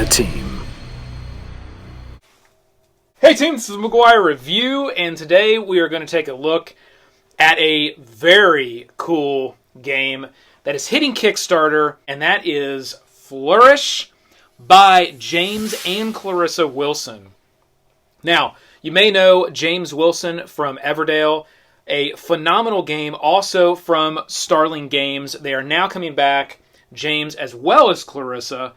the team. Hey team, this is McGuire Review, and today we are going to take a look at a very cool game that is hitting Kickstarter, and that is Flourish by James and Clarissa Wilson. Now, you may know James Wilson from Everdale, a phenomenal game also from Starling Games. They are now coming back, James as well as Clarissa,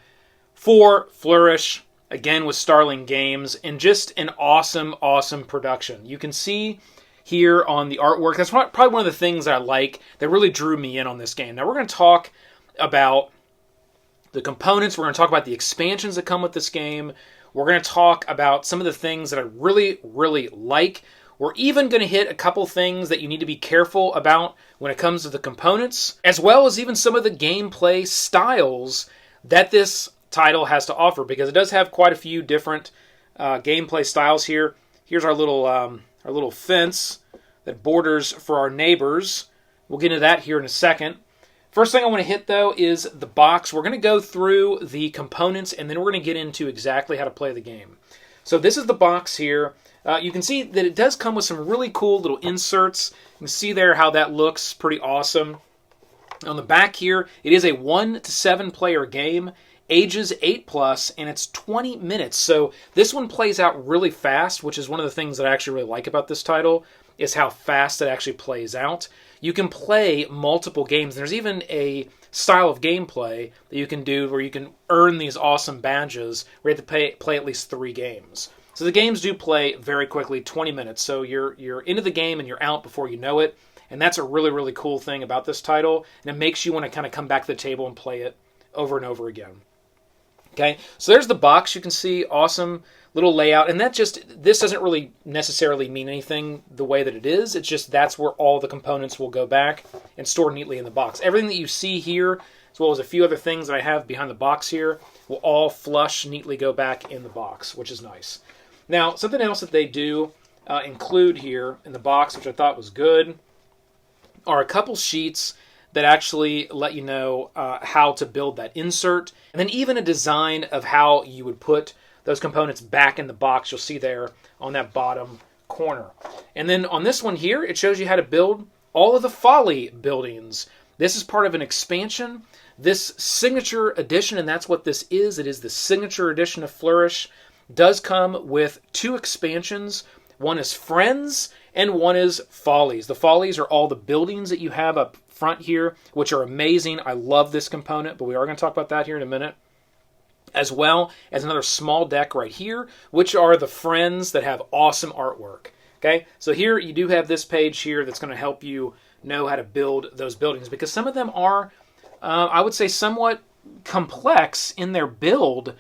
for Flourish, again with Starling Games, and just an awesome, awesome production. You can see here on the artwork, that's probably one of the things that I like that really drew me in on this game. Now we're going to talk about the components, we're going to talk about the expansions that come with this game, we're going to talk about some of the things that I really, really like. We're even going to hit a couple things that you need to be careful about when it comes to the components, as well as even some of the gameplay styles that this title has to offer, because it does have quite a few different gameplay styles here. Here's our little fence that borders for our neighbors. We'll get into that here in a second. First thing I want to hit, though, is the box. We're going to go through the components, and then we're going to get into exactly how to play the game. So this is the box here. You can see that it does come with some really cool little inserts. You can see there how that looks pretty awesome. On the back here, it is a 1 to 7 player game, ages 8+, and it's 20 minutes. So this one plays out really fast, which is one of the things that I actually really like about this title, is how fast it actually plays out. You can play multiple games. There's even a style of gameplay that you can do where you can earn these awesome badges where you have to play at least 3 games. So the games do play very quickly, 20 minutes. So you're into the game and you're out before you know it. And that's a really, really cool thing about this title. And it makes you want to kind of come back to the table and play it over and over again. Okay, so there's the box. You can see awesome little layout. And this doesn't really necessarily mean anything the way that it is. It's just that's where all the components will go back and store neatly in the box. Everything that you see here, as well as a few other things that I have behind the box here, will all flush neatly go back in the box, which is nice. Now, something else that they do include here in the box, which I thought was good, are a couple sheets that actually let you know how to build that insert, and then even a design of how you would put those components back in the box. You'll see there on that bottom corner. And then on this one here, it shows you how to build all of the Folly buildings. This is part of an expansion. This signature edition, and that's what this is. It is the signature edition of Flourish. Does come with 2 expansions. One is Friends, and one is Follies. The Follies are all the buildings that you have up front here, which are amazing. I love this component, but we are going to talk about that here in a minute. As well as another small deck right here, which are the Friends that have awesome artwork. Okay, so here you do have this page here that's going to help you know how to build those buildings, because some of them are, I would say, somewhat complex in their build.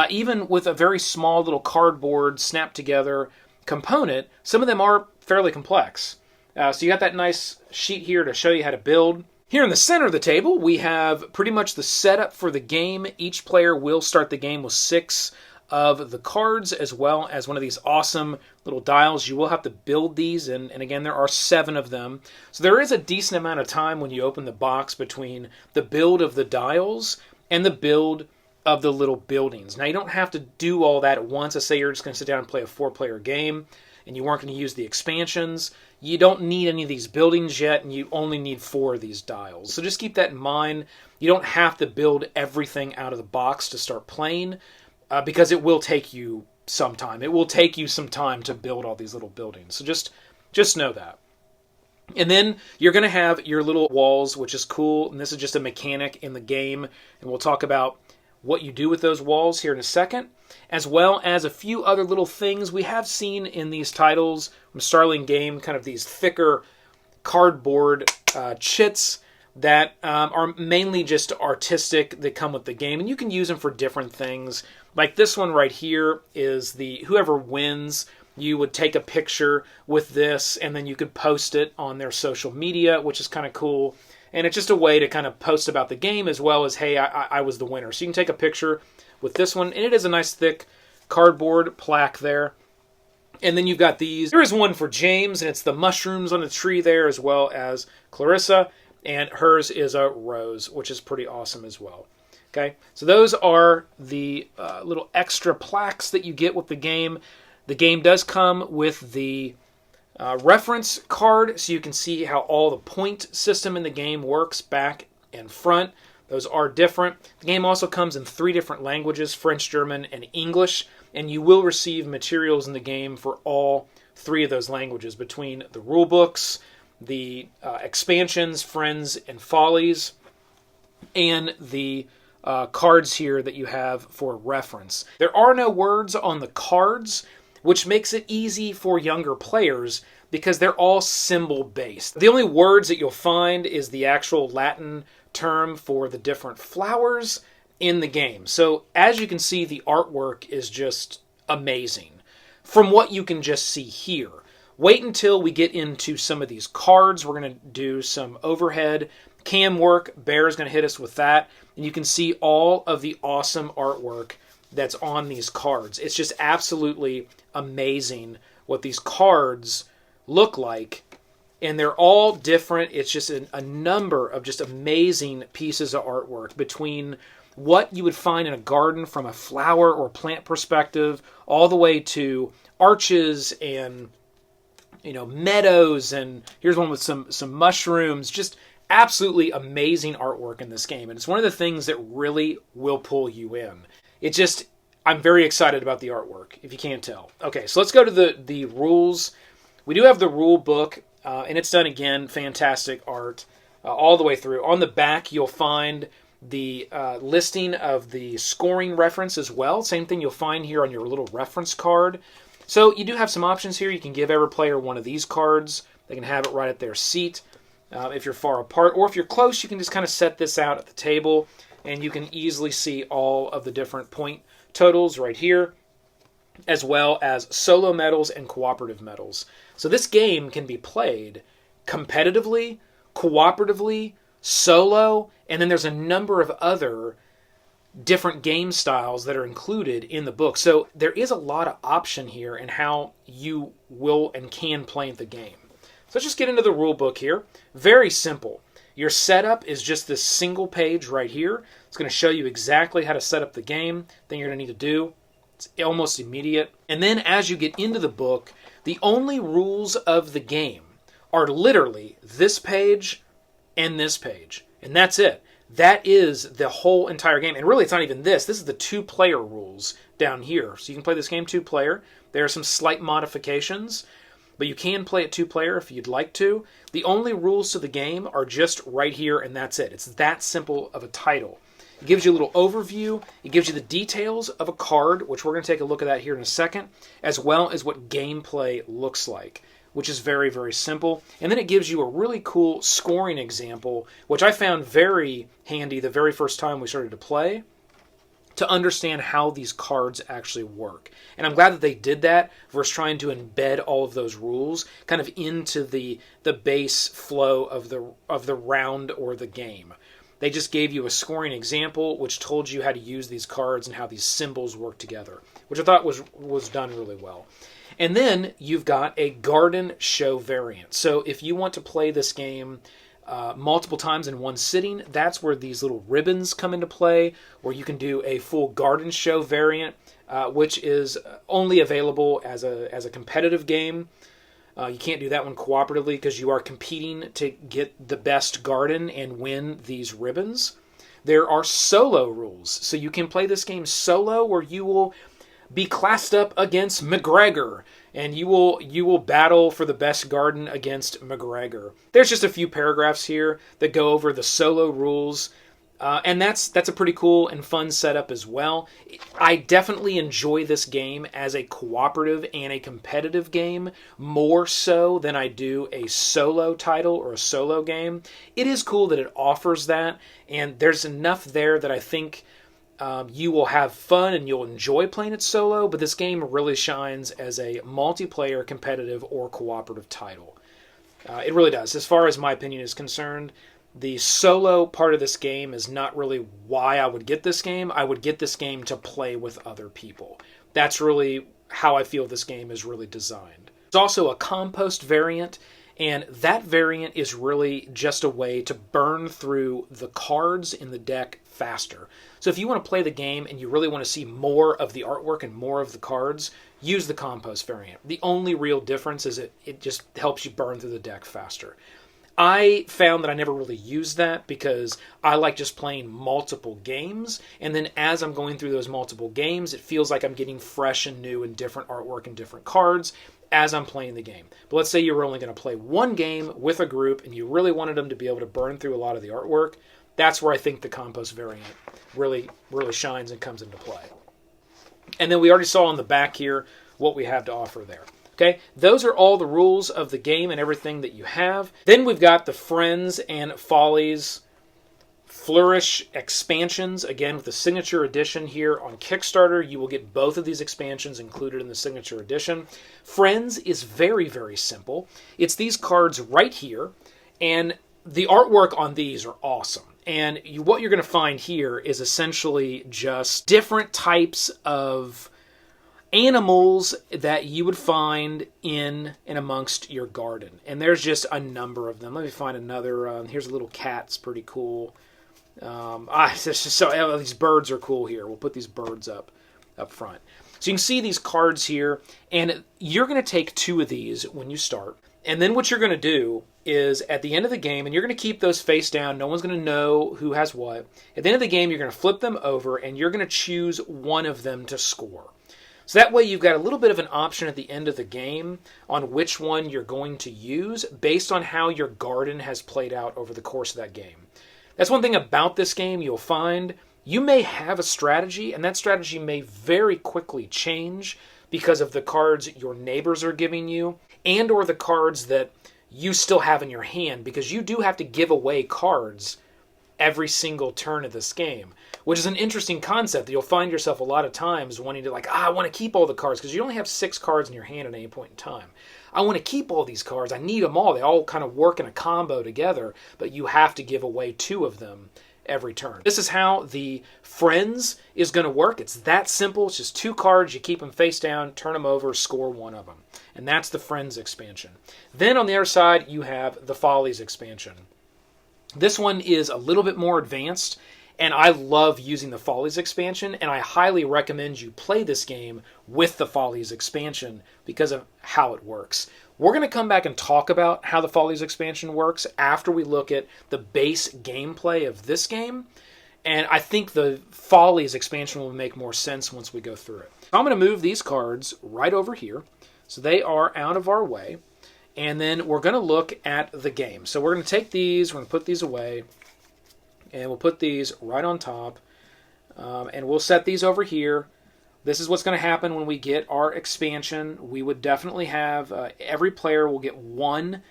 Even with a very small little cardboard snap together component, some of them are fairly complex. So you got that nice sheet here to show you how to build. Here in the center of the table, we have pretty much the setup for the game. Each player will start the game with 6 of the cards, as well as one of these awesome little dials. You will have to build these, and again, there are 7 of them. So there is a decent amount of time when you open the box between the build of the dials and the build of the little buildings. Now, you don't have to do all that at once. Let's say you're just going to sit down and play a 4-player game, and you weren't going to use the expansions. You don't need any of these buildings yet, and you only need 4 of these dials. So just keep that in mind. You don't have to build everything out of the box to start playing, because it will take you some time. It will take you some time to build all these little buildings. So just know that. And then you're going to have your little walls, which is cool, and this is just a mechanic in the game, and we'll talk about what you do with those walls here in a second, as well as a few other little things we have seen in these titles from Starling Game, kind of these thicker cardboard chits that are mainly just artistic that come with the game, and you can use them for different things. Like this one right here is whoever wins, you would take a picture with this, and then you could post it on their social media, which is kind of cool. And it's just a way to kind of post about the game as well as, hey, I was the winner. So you can take a picture with this one. And it is a nice thick cardboard plaque there. And then you've got these. There is one for James, and it's the mushrooms on the tree there, as well as Clarissa. And hers is a rose, which is pretty awesome as well. Okay, so those are the little extra plaques that you get with the game. The game does come with the reference card, so you can see how all the point system in the game works back and front. Those are different. The game also comes in 3 different languages, French, German, and English, and you will receive materials in the game for all 3 of those languages, between the rule books, the expansions, Friends and Follies, and the cards here that you have for reference. There are no words on the cards, which makes it easy for younger players because they're all symbol-based. The only words that you'll find is the actual Latin term for the different flowers in the game. So as you can see, the artwork is just amazing from what you can just see here. Wait until we get into some of these cards. We're going to do some overhead cam work. Bear's going to hit us with that. And you can see all of the awesome artwork that's on these cards. It's just absolutely amazing what these cards look like. And they're all different. It's just a number of just amazing pieces of artwork, between what you would find in a garden from a flower or plant perspective, all the way to arches and meadows, and here's one with some mushrooms. Just absolutely amazing artwork in this game, and it's one of the things that really will pull you in. I'm very excited about the artwork, if you can't tell. Okay, so let's go to the rules. We do have the rule book, and it's done again, fantastic art all the way through. On the back, you'll find the listing of the scoring reference as well. Same thing you'll find here on your little reference card. So you do have some options here. You can give every player one of these cards. They can have it right at their seat if you're far apart. Or if you're close, you can just kind of set this out at the table, and you can easily see all of the different point totals right here, as well as solo medals and cooperative medals. So this game can be played competitively, cooperatively, solo, and then there's a number of other different game styles that are included in the book. So there is a lot of option here in how you will and can play the game. So let's just get into the rule book here. Very simple. Your setup is just this single page right here. It's going to show you exactly how to set up the game. Thing you're going to need to do. It's almost immediate. And then as you get into the book, the only rules of the game are literally this page and this page. And that's it. That is the whole entire game. And really, it's not even this. This is the 2-player rules down here. So you can play this game 2-player. There are some slight modifications, but you can play it 2-player if you'd like to. The only rules to the game are just right here, and that's it. It's that simple of a title. It gives you a little overview. It gives you the details of a card, which we're going to take a look at that here in a second, as well as what gameplay looks like, which is very, very simple. And then it gives you a really cool scoring example, which I found very handy the very first time we started to play, to understand how these cards actually work. And I'm glad that they did that versus trying to embed all of those rules kind of into the base flow of the round or the game. They just gave you a scoring example, which told you how to use these cards and how these symbols work together, which I thought was done really well. And then you've got a garden show variant. So if you want to play this game multiple times in one sitting, that's where these little ribbons come into play, where you can do a full garden show variant, which is only available as a competitive game. You can't do that one cooperatively because you are competing to get the best garden and win these ribbons. There are solo rules. So you can play this game solo, where you will be classed up against McGuire, and you will battle for the best garden against McGuire. There's just a few paragraphs here that go over the solo rules, and that's a pretty cool and fun setup as well. I definitely enjoy this game as a cooperative and a competitive game more so than I do a solo title or a solo game. It is cool that it offers that, and there's enough there that I think you will have fun and you'll enjoy playing it solo, but this game really shines as a multiplayer, competitive, or cooperative title. It really does. As far as my opinion is concerned, the solo part of this game is not really why I would get this game. I would get this game to play with other people. That's really how I feel this game is really designed. There's also a compost variant, And that variant is really just a way to burn through the cards in the deck faster. So if you want to play the game and you really want to see more of the artwork and more of the cards, use the compost variant. The only real difference is it just helps you burn through the deck faster. I found that I never really used that because I like just playing multiple games, and then as I'm going through those multiple games, it feels like I'm getting fresh and new and different artwork and different cards as I'm playing the game. But let's say you were only going to play one game with a group and you really wanted them to be able to burn through a lot of the artwork. That's where I think the compost variant really shines and comes into play. And then we already saw on the back here what we have to offer there. Okay, those are all the rules of the game and everything that you have. Then we've got the Friends and Follies Flourish expansions, again with the Signature Edition here on Kickstarter. You will get both of these expansions included in the Signature Edition. Friends is very, very simple. It's these cards right here, and the artwork on these are awesome. And what you're going to find here is essentially just different types of animals that you would find in and amongst your garden. And there's just a number of them. Let me find another. Here's a little cat. It's pretty cool. It's just so these birds are cool here. We'll put these birds up front. So you can see these cards here, and you're going to take 2 of these when you start. And then what you're going to do is at the end of the game, and you're going to keep those face down. No one's going to know who has what. At the end of the game, you're going to flip them over, and you're going to choose one of them to score. So that way you've got a little bit of an option at the end of the game on which one you're going to use based on how your garden has played out over the course of that game. That's one thing about this game. You'll find you may have a strategy, and that strategy may very quickly change because of the cards your neighbors are giving you and or the cards that you still have in your hand, because you do have to give away cards every single turn of this game, which is an interesting concept that you'll find yourself a lot of times wanting to I want to keep all the cards because you only have 6 cards in your hand at any point in time. I want to keep all these cards. I need them all. They all kind of work in a combo together, but you have to give away 2 of them every turn. This is how the Friends is going to work. It's that simple. It's just 2 cards. You keep them face down, turn them over, score one of them. And that's the Friends expansion. Then on the other side, you have the Follies expansion. This one is a little bit more advanced, and I love using the Follies expansion, and I highly recommend you play this game with the Follies expansion because of how it works. We're going to come back and talk about how the Follies expansion works after we look at the base gameplay of this game, and I think the Follies expansion will make more sense once we go through it. So I'm going to move these cards right over here, so they are out of our way. And then we're going to look at the game. So we're going to take these, we're going to put these away, and we'll put these right on top, and we'll set these over here. This is what's going to happen when we get our expansion. We would definitely have, every player will get 1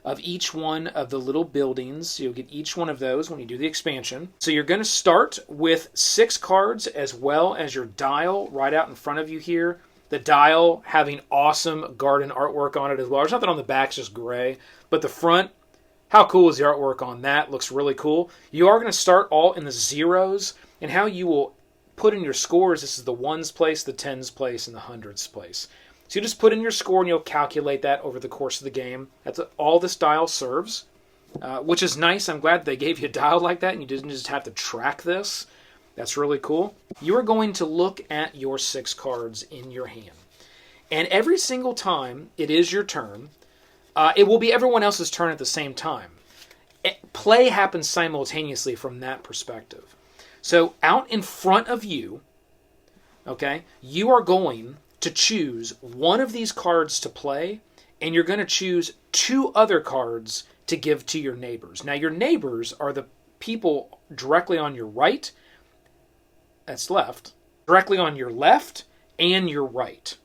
of each one of the little buildings. So you'll get each one of those when you do the expansion. So you're going to start with 6 cards as well as your dial right out in front of you here. The dial having awesome garden artwork on it as well. There's nothing on the back, it's just gray. But the front, how cool is the artwork on that? Looks really cool. You are going to start all in the zeros, and how you will put in your scores, this is the 1s place, the 10s place, and the 100s place. So you just put in your score and you'll calculate that over the course of the game. That's all this dial serves, which is nice. I'm glad they gave you a dial like that and you didn't just have to track this. That's really cool. You are going to look at your 6 cards in your hand. And every single time it is your turn, it will be everyone else's turn at the same time. Play happens simultaneously from that perspective. So out in front of you, okay, you are going to choose one of these cards to play, and you're going to choose 2 other cards to give to your neighbors. Now, your neighbors are the people directly on your right, that's left, directly on your left and your right.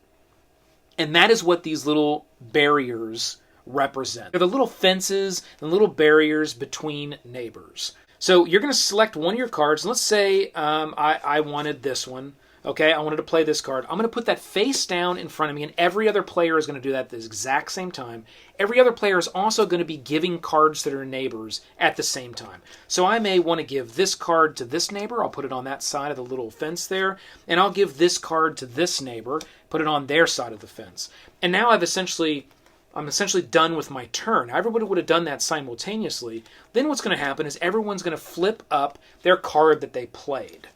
And that is what these little barriers represent. They're the little fences and little barriers between neighbors. So you're going to select one of your cards. Let's say I wanted this one. Okay, I wanted to play this card. I'm going to put that face down in front of me, and every other player is going to do that at the exact same time. Every other player is also going to be giving cards to their neighbors at the same time. So I may want to give this card to this neighbor. I'll put it on that side of the little fence there, and I'll give this card to this neighbor, put it on their side of the fence. And now I've essentially I'm essentially done with my turn. Everybody would have done that simultaneously. Then what's going to happen is everyone's going to flip up their card that they played.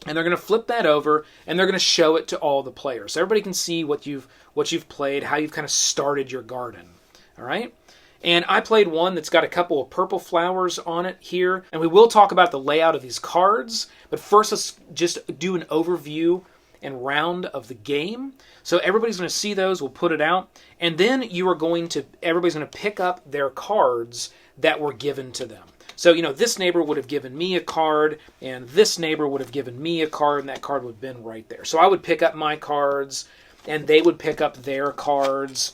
And they're going to flip that over, and they're going to show it to all the players. So everybody can see what you've played, how you've kind of started your garden. All right? And I played one that's got a couple of purple flowers on it here. And we will talk about the layout of these cards. But first, let's just do an overview and round of the game. So everybody's going to see those. We'll put it out. And then everybody's going to pick up their cards that were given to them. So, this neighbor would have given me a card, and this neighbor would have given me a card, and that card would have been right there. So I would pick up my cards, and they would pick up their cards,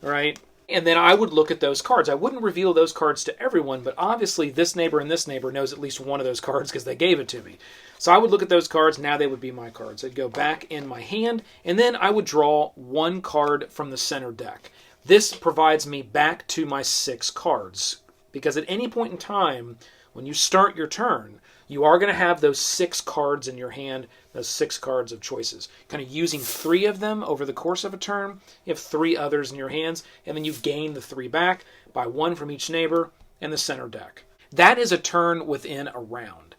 right? And then I would look at those cards. I wouldn't reveal those cards to everyone, but obviously this neighbor and this neighbor knows at least one of those cards because they gave it to me. So I would look at those cards. Now they would be my cards. They'd go back in my hand, and then I would draw one card from the center deck. This provides me back to my 6 cards, because at any point in time, when you start your turn, you are going to have those 6 cards in your hand, those 6 cards of choices. Kind of using 3 of them over the course of a turn. You have 3 others in your hands, and then you gain the 3 back by 1 from each neighbor and the center deck. That is a turn within a round.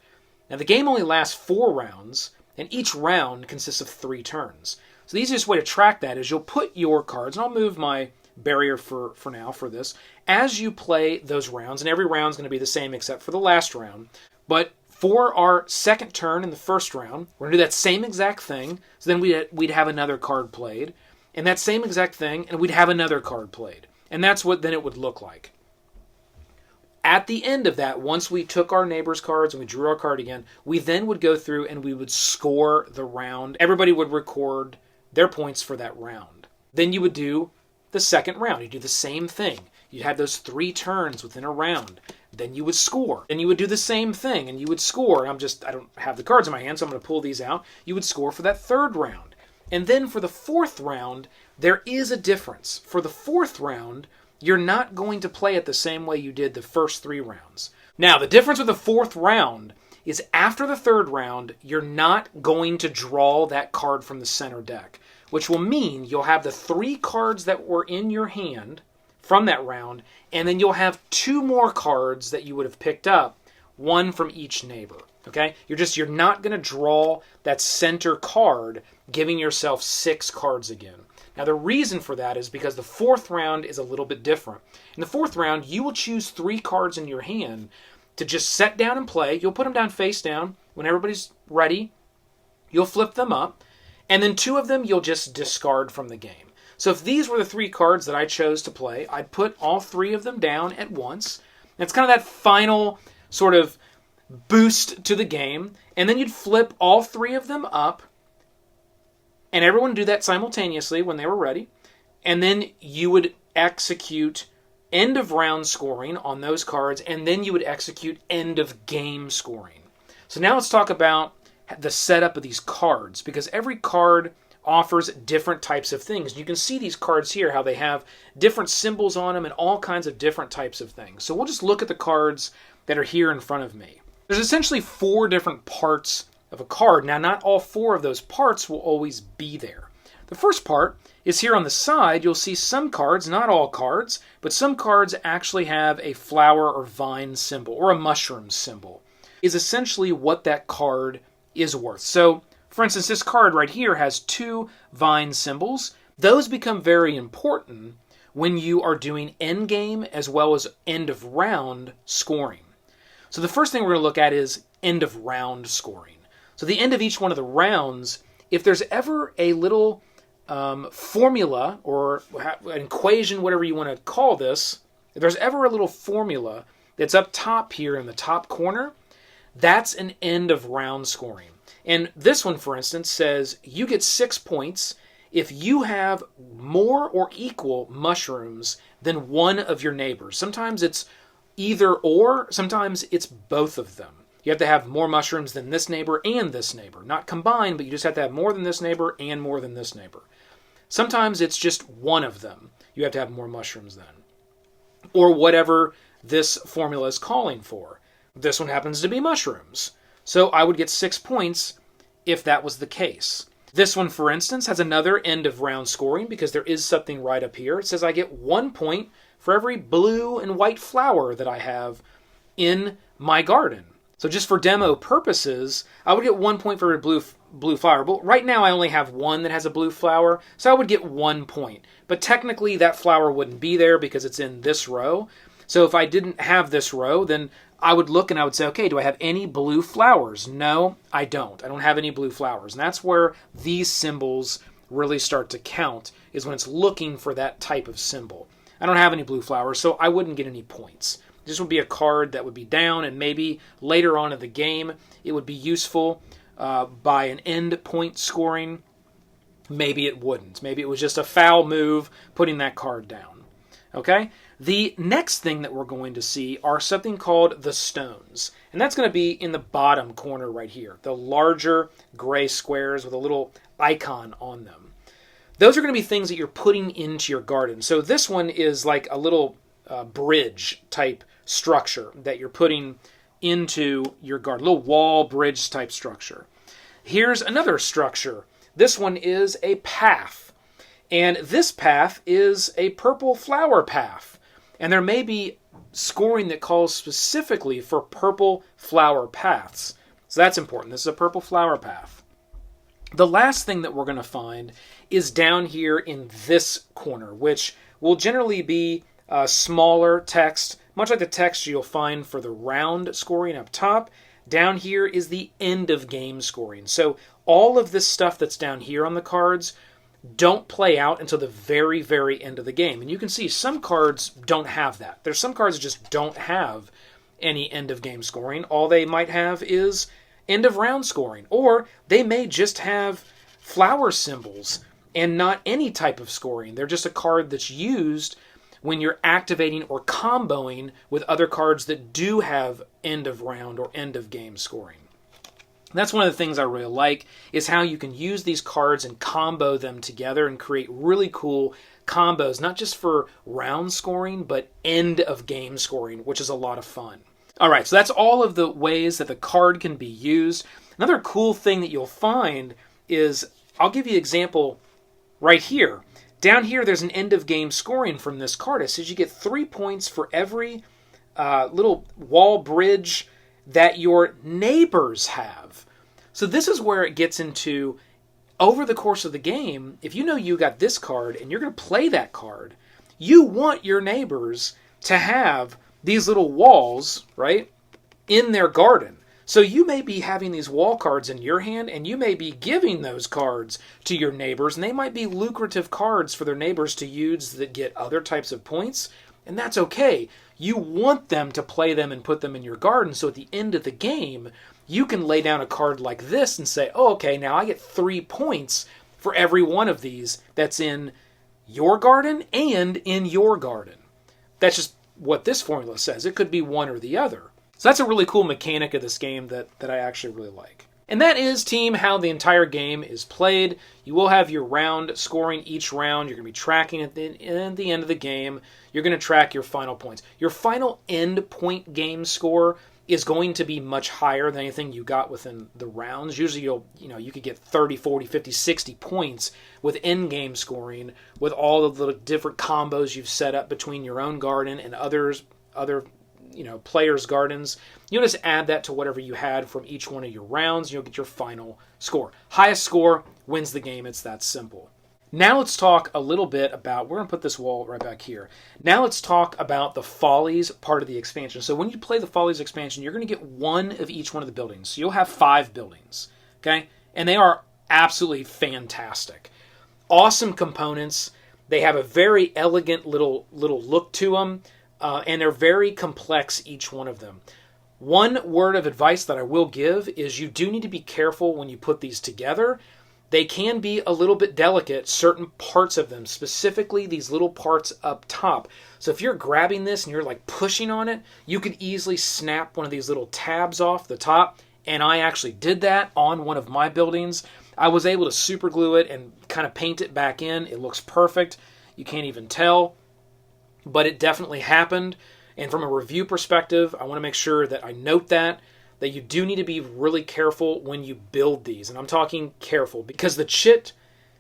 Now the game only lasts 4 rounds, and each round consists of 3 turns. So the easiest way to track that is you'll put your cards, and I'll move my barrier for now for this, as you play those rounds, and every round is going to be the same except for the last round. But for our second turn in the first round, we're going to do that same exact thing. So then we'd have another card played, and that same exact thing, and we'd have another card played. And that's what then it would look like. At the end of that, once we took our neighbor's cards and we drew our card again, we then would go through and we would score the round. Everybody would record their points for that round. Then you would do the second round. You'd do the same thing. You'd have those 3 turns within a round. Then you would score. Then you would do the same thing, and you would score. I don't have the cards in my hand, so I'm going to pull these out. You would score for that 3rd round. And then for the 4th round, there is a difference. For the 4th round, you're not going to play it the same way you did the first 3 rounds. Now, the difference with the 4th round is after the 3rd round, you're not going to draw that card from the center deck, which will mean you'll have the 3 cards that were in your hand from that round, and then you'll have 2 more cards that you would have picked up, 1 from each neighbor. Okay? You're not going to draw that center card, giving yourself 6 cards again. Now the reason for that is because the 4th round is a little bit different. In the 4th round, you will choose 3 cards in your hand to just set down and play. You'll put them down face down. When everybody's ready, you'll flip them up, and then 2 of them you'll just discard from the game. So if these were the 3 cards that I chose to play, I'd put all 3 of them down at once. And it's kind of that final sort of boost to the game. And then you'd flip all 3 of them up. And everyone would do that simultaneously when they were ready. And then you would execute end of round scoring on those cards. And then you would execute end of game scoring. So now let's talk about the setup of these cards. Because every card offers different types of things. You can see these cards here, how they have different symbols on them and all kinds of different types of things. So we'll just look at the cards that are here in front of me. There's essentially 4 different parts of a card. Now, not all 4 of those parts will always be there. The first part is here on the side. You'll see some cards, not all cards, but some cards actually have a flower or vine symbol or a mushroom symbol. Is essentially what that card is worth. So, for instance, this card right here has 2 vine symbols. Those become very important when you are doing end game as well as end of round scoring. So the first thing we're going to look at is end of round scoring. So the end of each one of the rounds, if there's ever a little formula or an equation, whatever you want to call this, if there's ever a little formula that's up top here in the top corner, that's an end of round scoring. And this one, for instance, says you get 6 points if you have more or equal mushrooms than one of your neighbors. Sometimes it's either or, sometimes it's both of them. You have to have more mushrooms than this neighbor and this neighbor. Not combined, but you just have to have more than this neighbor and more than this neighbor. Sometimes it's just one of them. You have to have more mushrooms than. Or whatever this formula is calling for. This one happens to be mushrooms. So I would get 6 points if that was the case. This one, for instance, has another end of round scoring because there is something right up here. It says I get 1 point for every blue and white flower that I have in my garden. So just for demo purposes, I would get 1 point for every blue flower. But right now I only have one that has a blue flower, so I would get 1 point. But technically that flower wouldn't be there because it's in this row. So if I didn't have this row, then I would look and I would say, okay, do I have any blue flowers? No, I don't. I don't have any blue flowers. And that's where these symbols really start to count, is when it's looking for that type of symbol. I don't have any blue flowers, so I wouldn't get any points. This would be a card that would be down, and maybe later on in the game it would be useful by an end point scoring. Maybe it wouldn't. Maybe it was just a foul move putting that card down. Okay? The next thing that we're going to see are something called the stones. And that's going to be in the bottom corner right here. The larger gray squares with a little icon on them. Those are going to be things that you're putting into your garden. So this one is like a little bridge type structure that you're putting into your garden. A little wall bridge type structure. Here's another structure. This one is a path. And this path is a purple flower path. And there may be scoring that calls specifically for purple flower paths. So that's important. This is a purple flower path. The last thing that we're going to find is down here in this corner, which will generally be smaller text, much like the text you'll find for the round scoring up top. Down here is the end of game scoring. So all of this stuff that's down here on the cards don't play out until the very, very end of the game. And you can see some cards don't have that. There's some cards that just don't have any end of game scoring. All they might have is end of round scoring. Or they may just have flower symbols and not any type of scoring. They're just a card that's used when you're activating or comboing with other cards that do have end of round or end of game scoring. That's one of the things I really like, is how you can use these cards and combo them together and create really cool combos, not just for round scoring, but end of game scoring, which is a lot of fun. All right, so that's all of the ways that the card can be used. Another cool thing that you'll find is, I'll give you an example right here. Down here, there's an end of game scoring from this card. It says you get 3 points for every little wall bridge that your neighbors have. So this is where it gets into, over the course of the game, if you know you got this card and you're going to play that card, you want your neighbors to have these little walls, right, in their garden. So you may be having these wall cards in your hand, and you may be giving those cards to your neighbors, and they might be lucrative cards for their neighbors to use that get other types of points, and that's okay. You want them to play them and put them in your garden, so at the end of the game, you can lay down a card like this and say, oh, okay, now I get 3 points for every one of these that's in your garden and in your garden. That's just what this formula says. It could be one or the other. So that's a really cool mechanic of this game that I actually really like. And that is, team, how the entire game is played. You will have your round scoring each round. You're going to be tracking at the end of the game. You're going to track your final points. Your final end point game score is going to be much higher than anything you got within the rounds. Usually you could get 30, 40, 50, 60 points with end game scoring with all of the different combos you've set up between your own garden and other players' gardens. You'll just add that to whatever you had from each one of your rounds, and you'll get your final score. Highest score wins the game. It's that simple. Now let's talk a little bit about, we're going to put this wall right back here. Now let's talk about the Follies part of the expansion. So when you play the Follies expansion, you're going to get one of each one of the buildings. So you'll have 5 buildings, okay? And they are absolutely fantastic. Awesome components. They have a very elegant little look to them. And they're very complex, each one of them. One word of advice that I will give is you do need to be careful when you put these together. They can be a little bit delicate, certain parts of them, specifically these little parts up top. So if you're grabbing this and you're like pushing on it, you could easily snap one of these little tabs off the top. And I actually did that on one of my buildings. I was able to super glue it and kind of paint it back in. It looks perfect. You can't even tell. But it definitely happened. And from a review perspective, I want to make sure that I note that that you do need to be really careful when you build these. And I'm talking careful because the chit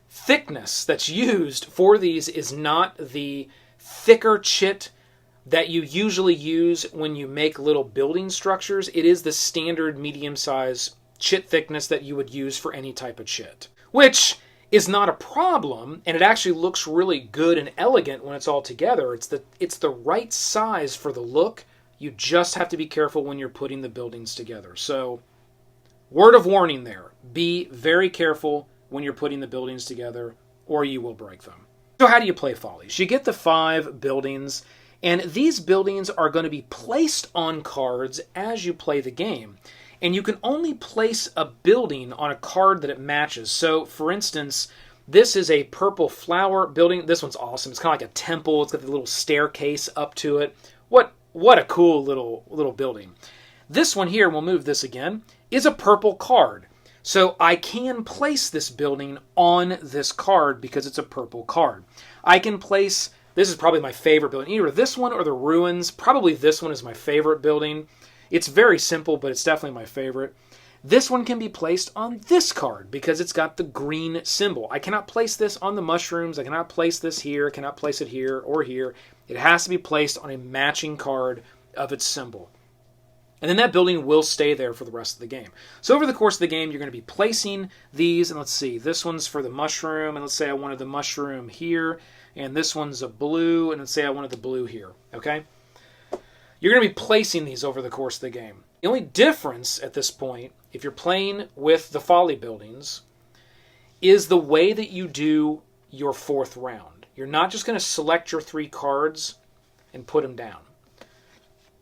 thickness that's used for these is not the thicker chit that you usually use when you make little building structures. It is the standard medium-size chit thickness that you would use for any type of chit, which is not a problem, and it actually looks really good and elegant when it's all together. It's the right size for the look. You just have to be careful when you're putting the buildings together. So, word of warning there. Be very careful when you're putting the buildings together, or you will break them. So how do you play Follies? You get the 5 buildings, and these buildings are going to be placed on cards as you play the game. And you can only place a building on a card that it matches. So, for instance, this is a purple flower building. This one's awesome. It's kind of like a temple. It's got the little staircase up to it. What a cool little building. This one here, we'll move this again, is a purple card. So I can place this building on this card because it's a purple card. I can place, this is probably my favorite building, either this one or the ruins. Probably this one is my favorite building. It's very simple, but it's definitely my favorite. This one can be placed on this card because it's got the green symbol. I cannot place this on the mushrooms. I cannot place this here. I cannot place it here or here. It has to be placed on a matching card of its symbol. And then that building will stay there for the rest of the game. So over the course of the game, you're going to be placing these. And let's see, this one's for the mushroom. And let's say I wanted the mushroom here. And this one's a blue. And let's say I wanted the blue here. Okay? You're going to be placing these over the course of the game. The only difference at this point, if you're playing with the Folly buildings, is the way that you do your 4th round. You're not just going to select your 3 cards and put them down.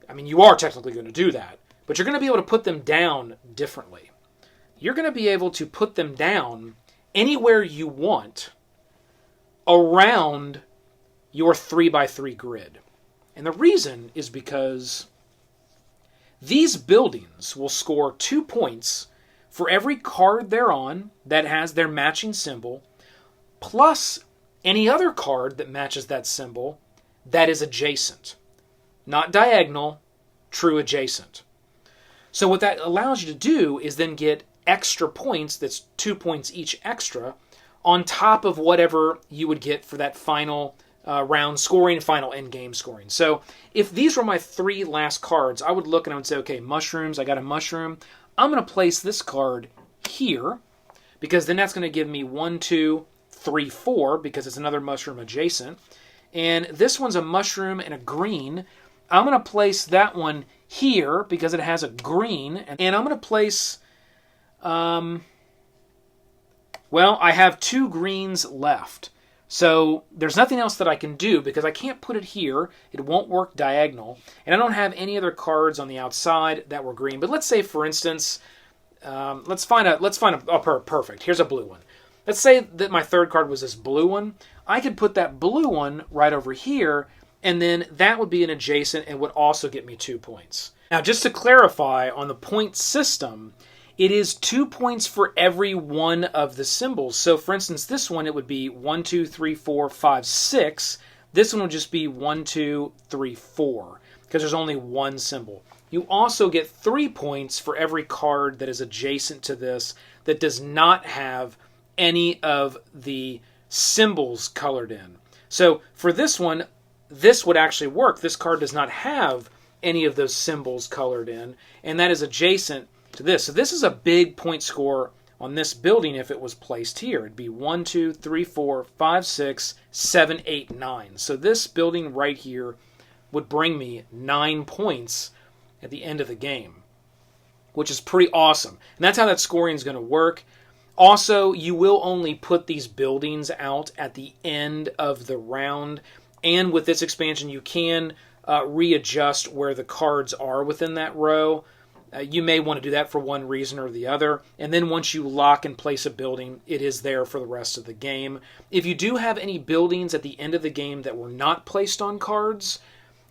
I mean, you are technically going to do that, but you're going to be able to put them down differently. You're going to be able to put them down anywhere you want around your 3x3 grid. And the reason is because these buildings will score 2 points for every card they're on that has their matching symbol, plus any other card that matches that symbol that is adjacent. Not diagonal, true adjacent. So what that allows you to do is then get extra points, that's 2 points each extra, on top of whatever you would get for that final round scoring, final end game scoring. So if these were my 3 last cards, I would look and I would say, okay, mushrooms, I got a mushroom. I'm going to place this card here because then that's going to give me 1, 2, 3, 4 because it's another mushroom adjacent. And this one's a mushroom and a green. I'm going to place that one here because it has a green. And I'm going to place, well, I have 2 greens left. So there's nothing else that I can do because I can't put it here. It won't work diagonal. And I don't have any other cards on the outside that were green. But let's say, for instance, perfect. Here's a blue one. Let's say that my 3rd card was this blue one. I could put that blue one right over here, and then that would be an adjacent and would also get me 2 points. Now, just to clarify on the point system, it is 2 points for every one of the symbols. So, for instance, this one, it would be 1, 2, 3, 4, 5, 6. This one would just be 1, 2, 3, 4, because there's only one symbol. You also get 3 points for every card that is adjacent to this that does not have any of the symbols colored in. So, for this one, this would actually work. This card does not have any of those symbols colored in, and that is adjacent to this. So this is a big point score on this building if it was placed here. It'd be 1, 2, 3, 4, 5, 6, 7, 8, 9. So this building right here would bring me 9 points at the end of the game, which is pretty awesome. And that's how that scoring is going to work. Also, you will only put these buildings out at the end of the round. And with this expansion, you can readjust where the cards are within that row. You may want to do that for one reason or the other. And then once you lock and place a building, it is there for the rest of the game. If you do have any buildings at the end of the game that were not placed on cards,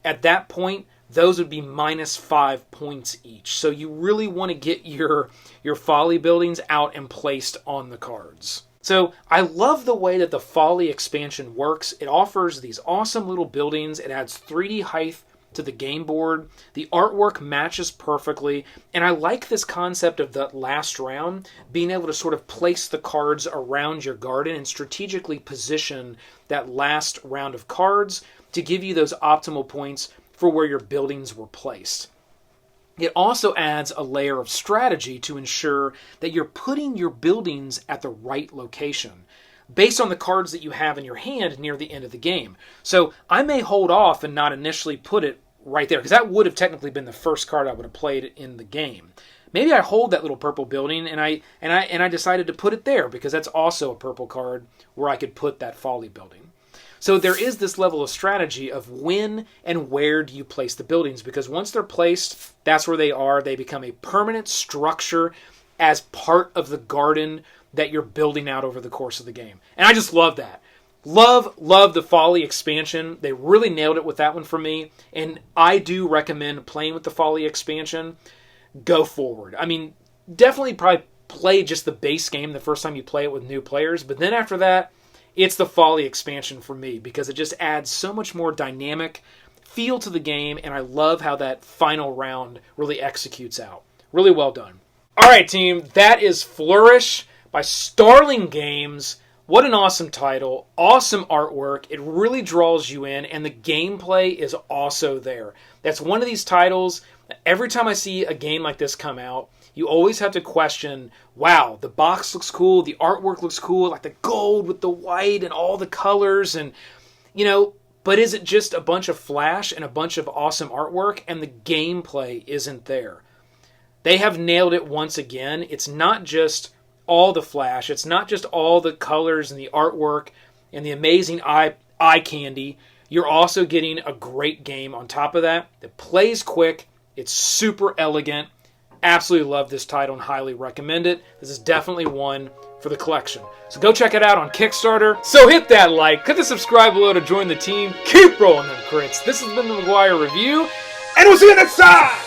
at that point, those would be -5 points each. So you really want to get your Folly buildings out and placed on the cards. So I love the way that the Folly expansion works. It offers these awesome little buildings. It adds 3D height to the game board. The artwork matches perfectly, and I like this concept of the last round, being able to sort of place the cards around your garden and strategically position that last round of cards to give you those optimal points for where your buildings were placed. It also adds a layer of strategy to ensure that you're putting your buildings at the right location, based on the cards that you have in your hand near the end of the game. So I may hold off and not initially put it right there, because that would have technically been the first card I would have played in the game. Maybe I hold that little purple building and I decided to put it there because that's also a purple card where I could put that folly building. So there is this level of strategy of when and where do you place the buildings, because once they're placed, that's where they are. They become a permanent structure as part of the garden that you're building out over the course of the game. And I just love that. Love the Folly expansion. They really nailed it with that one for me. And I do recommend playing with the Folly expansion. Go forward. I mean, definitely probably play just the base game the first time you play it with new players. But then after that, it's the Folly expansion for me because it just adds so much more dynamic feel to the game. And I love how that final round really executes out. Really well done. All right, team. That is Flourish by Starling Games. What an awesome title. Awesome artwork. It really draws you in, and the gameplay is also there. That's one of these titles, every time I see a game like this come out, you always have to question, wow, the box looks cool, the artwork looks cool, like the gold with the white and all the colors, and, but is it just a bunch of flash and a bunch of awesome artwork, and the gameplay isn't there? They have nailed it once again. It's not just all the flash. It's not just all the colors and the artwork and the amazing eye candy. You're also getting a great game on top of that. It plays quick. It's super elegant. Absolutely love this title and highly recommend it. This is definitely one for the collection. So go check it out on Kickstarter. So hit that like, click the subscribe below to join the team. Keep rolling them crits. This has been the McGuire Review, and we'll see you next time!